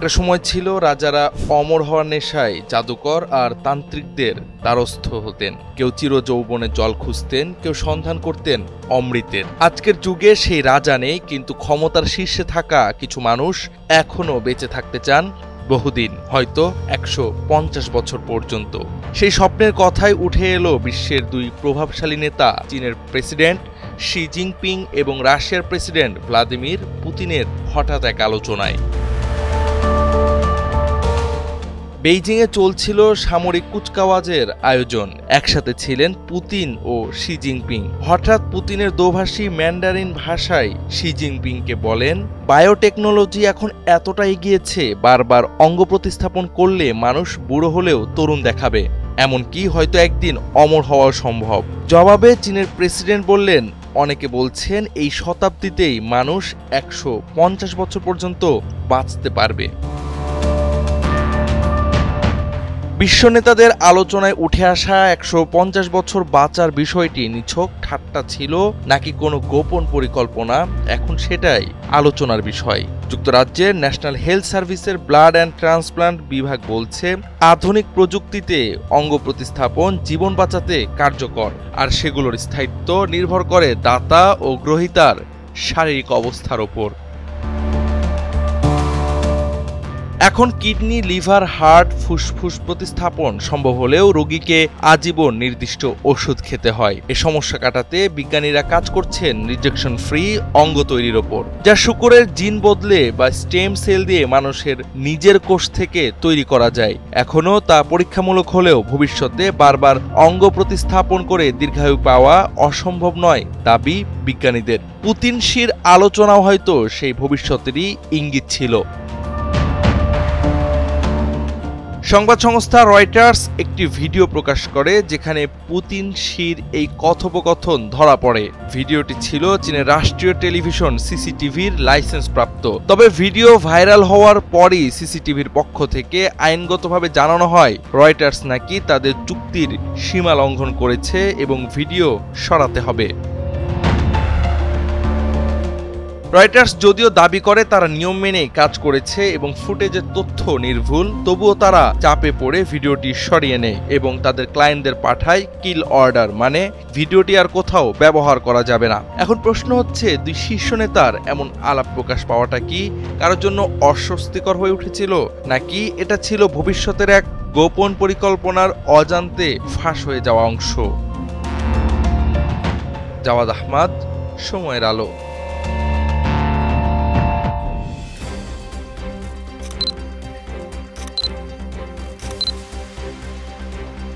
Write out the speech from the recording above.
একটা সময় ছিল রাজারা অমর হওয়ার নেশায় জাদুকর আর তান্ত্রিকদের দ্বারস্থ হতেন। কেউ চিরযৌবনে জল খুঁজতেন, কেউ সন্ধান করতেন অমৃতের। আজকের যুগে সেই রাজা নেই, কিন্তু ক্ষমতার শীর্ষে থাকা কিছু মানুষ এখনো বেঁচে থাকতে চান বহুদিন, হয়তো 150 বছর পর্যন্ত। সেই স্বপ্নের কথাই উঠে এলো বিশ্বের দুই প্রভাবশালী নেতা, চীনের প্রেসিডেন্ট শি জিনপিং এবং রাশিয়ার প্রেসিডেন্ট ভ্লাদিমির পুতিনের হঠাৎ এক আলোচনায়। বেইজিংয়ে চলছিল সামরিক কুচকাওয়াজের আয়োজন। একসাথে ছিলেন পুতিন ও শি জিনপিং। হঠাৎ পুতিনের দোভাষী ম্যান্ডারিন ভাষায় শি জিনপিংকে বলেন, বায়োটেকনোলজি এখন এতটা এগিয়েছে, বারবার অঙ্গ প্রতিস্থাপন করলে মানুষ বুড়ো হলেও তরুণ দেখাবে, এমনকি হয়তো একদিন অমর হওয়া সম্ভব। জবাবে চীনের প্রেসিডেন্ট বললেন, অনেকে বলছেন এই শতাব্দীতেই মানুষ 150 বছর পর্যন্ত বাঁচতে পারবে। বিশ্ব নেতাদের আলোচনায় উঠে আসা 150 বছর বাঁচার বিষয়টি নিছক ঠাট্টা ছিল নাকি কোনো গোপন পরিকল্পনা, এখন সেটাই আলোচনার বিষয়। যুক্তরাজ্যের ন্যাশনাল হেলথ সার্ভিসের ব্লাড অ্যান্ড ট্রান্সপ্লান্ট বিভাগ বলছে, আধুনিক প্রযুক্তিতে অঙ্গ প্রতিস্থাপন জীবন বাঁচাতে কার্যকর, আর সেগুলোর স্থায়িত্ব নির্ভর করে দাতা ও গ্রহীতার শারীরিক অবস্থার ওপর। এখন কিডনি, লিভার, হার্ট, ফুসফুস প্রতিস্থাপন সম্ভব হলেও রোগীকে আজীবন নির্দিষ্ট ওষুধ খেতে হয়। এ সমস্যা কাটাতে বিজ্ঞানীরা কাজ করছেন রিজেকশন ফ্রি অঙ্গ তৈরির ওপর, যা শূকরের জিন বদলে বা স্টেম সেল দিয়ে মানুষের নিজের কোষ থেকে তৈরি করা যায়। এখনও তা পরীক্ষামূলক হলেও ভবিষ্যতে বারবার অঙ্গ প্রতিস্থাপন করে দীর্ঘায়ু পাওয়া অসম্ভব নয় দাবি বিজ্ঞানীদের। পুতিন শির আলোচনাও হয়তো সেই ভবিষ্যতেরই ইঙ্গিত ছিল। সংবাদ সংস্থা রয়টার্স একটি ভিডিও প্রকাশ করে যেখানে পুতিন শির এই কথোপকথন ধরা পড়ে। ভিডিওটি ছিল চীনের রাষ্ট্রীয় টেলিভিশন সিসিটিভির লাইসেন্স প্রাপ্ত। তবে ভিডিও ভাইরাল হওয়ার পরই সিসিটিভির পক্ষ থেকে আইনগতভাবে জানানো হয় রয়টার্স নাকি তাদের চুক্তির সীমা লঙ্ঘন করেছে এবং ভিডিও সরাতে হবে। রয়টার্স যদিও দাবি করে তারা নিয়ম মেনেই কাজ করেছে এবং ফুটেজের তথ্য নির্ভুল, তবুও তারা চাপে পড়ে ভিডিওটি সরিয়ে নেয় এবং তাদের ক্লায়েন্টদের পাঠায় কিল অর্ডার, মানে ভিডিওটি আর কোথাও ব্যবহার করা যাবে না। এখন প্রশ্ন হচ্ছে, দুই শীর্ষ নেতার এমন আলাপ প্রকাশ পাওয়াটা কি কারোর জন্য অস্বস্তিকর হয়ে উঠেছিল, নাকি এটা ছিল ভবিষ্যতের এক গোপন পরিকল্পনার অজান্তে ফাঁস হয়ে যাওয়া অংশ? জাওয়াদ আহমদ, সময়ের আলো।